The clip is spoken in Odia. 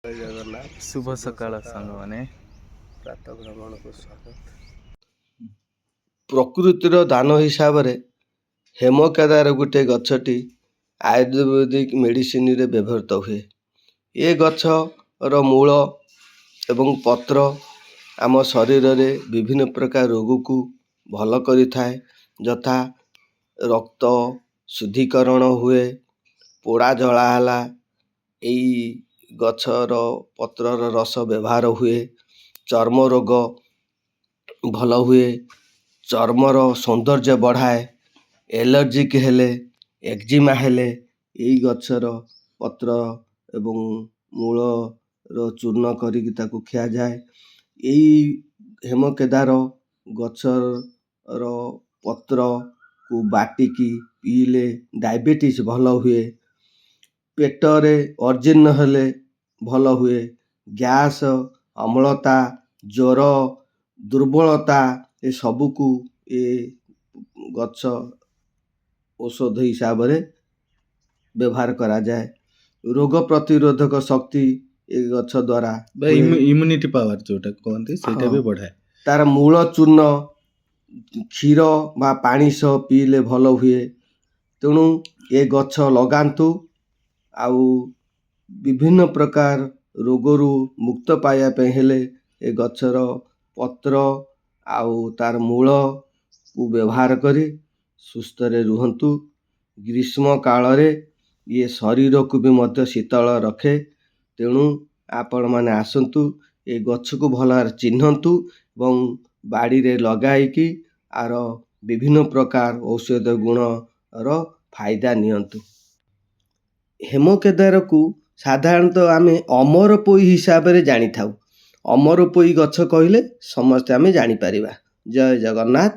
ଜୟ ଜଗନ୍ନାଥ। ଶୁଭ ସକାଳ ସାଙ୍ଗମାନେ। ପ୍ରାତଃ ଭ୍ରମଣକୁ ସ୍ୱାଗତ। ପ୍ରକୃତିର ଦାନ ହିସାବରେ ହେମକେଦାର ଗୋଟେ ଗଛଟି ଆୟୁର୍ବେଦିକ ମେଡ଼ିସିନରେ ବ୍ୟବହୃତ ହୁଏ। ଏ ଗଛର ମୂଳ ଏବଂ ପତ୍ର ଆମ ଶରୀରରେ ବିଭିନ୍ନ ପ୍ରକାର ରୋଗକୁ ଭଲ କରିଥାଏ, ଯଥା ରକ୍ତ ଶୁଦ୍ଧିକରଣ ହୁଏ, ପୋଡ଼ା ଜଳା ହେଲା, ଏଇ ଗଛର ପତ୍ରର ରସ ବ୍ୟବହାର ହୁଏ, ଚର୍ମ ରୋଗ ଭଲ ହୁଏ, ଚର୍ମର ସୌନ୍ଦର୍ଯ୍ୟ ବଢ଼ାଏ, ଏଲର୍ଜିକ୍ ହେଲେ, ଏକ୍ଜିମା ହେଲେ ଏଇ ଗଛର ପତ୍ର ଏବଂ ମୂଳର ଚୂର୍ଣ୍ଣ କରିକି ତାକୁ ଖିଆଯାଏ। ଏଇ ହେମକେଦାର ଗଛର ପତ୍ରକୁ ବାଟିକି ପିଇଲେ ଡାଇବେଟିସ୍ ଭଲ ହୁଏ, ପେଟରେ ଅଜୀର୍ଣ୍ଣ ହେଲେ ଭଲ ହୁଏ, ଗ୍ୟାସ୍, ଅମ୍ଳତା, ଜ୍ୱର, ଦୁର୍ବଳତା ଏସବୁକୁ ଏ ଗଛ ଔଷଧ ହିସାବରେ ବ୍ୟବହାର କରାଯାଏ। ରୋଗ ପ୍ରତିରୋଧକ ଶକ୍ତି ଏ ଗଛ ଦ୍ୱାରା ଇମ୍ୟୁନିଟି ପାୱାର ଯୋଉଟା କହନ୍ତି ସେଇଟା ବି ବଢ଼ାଏ। ତାର ମୂଳ ଚୂର୍ଣ୍ଣ କ୍ଷୀର ବା ପାଣି ସହ ପିଇଲେ ଭଲ ହୁଏ। ତେଣୁ ଏ ଗଛ ଲଗାନ୍ତୁ, ଆଉ ବିଭିନ୍ନ ପ୍ରକାର ରୋଗରୁ ମୁକ୍ତ ପାଇବା ପାଇଁ ହେଲେ ଏ ଗଛର ପତ୍ର ଆଉ ତାର ମୂଳକୁ ବ୍ୟବହାର କରି ସୁସ୍ଥରେ ରୁହନ୍ତୁ। ଗ୍ରୀଷ୍ମ କାଳରେ ଇଏ ଶରୀରକୁ ବି ମଧ୍ୟ ଶୀତଳ ରଖେ। ତେଣୁ ଆପଣମାନେ ଆସନ୍ତୁ, ଏ ଗଛକୁ ଭଲ ଭାବରେ ଚିହ୍ନନ୍ତୁ ଏବଂ ବାଡ଼ିରେ ଲଗାଇକି ଆର ବିଭିନ୍ନ ପ୍ରକାର ଔଷଧ ଗୁଣର ଫାଇଦା ନିଅନ୍ତୁ। ହେମକେଦାରକୁ ସାଧାରଣତଃ ଆମେ ଅମର ପୋଇ ହିସାବରେ ଜାଣିଥାଉ। ଅମର ପୋଇ ଗଛ କହିଲେ ସମସ୍ତେ ଆମେ ଜାଣିପାରିବା। ଜୟ ଜଗନ୍ନାଥ।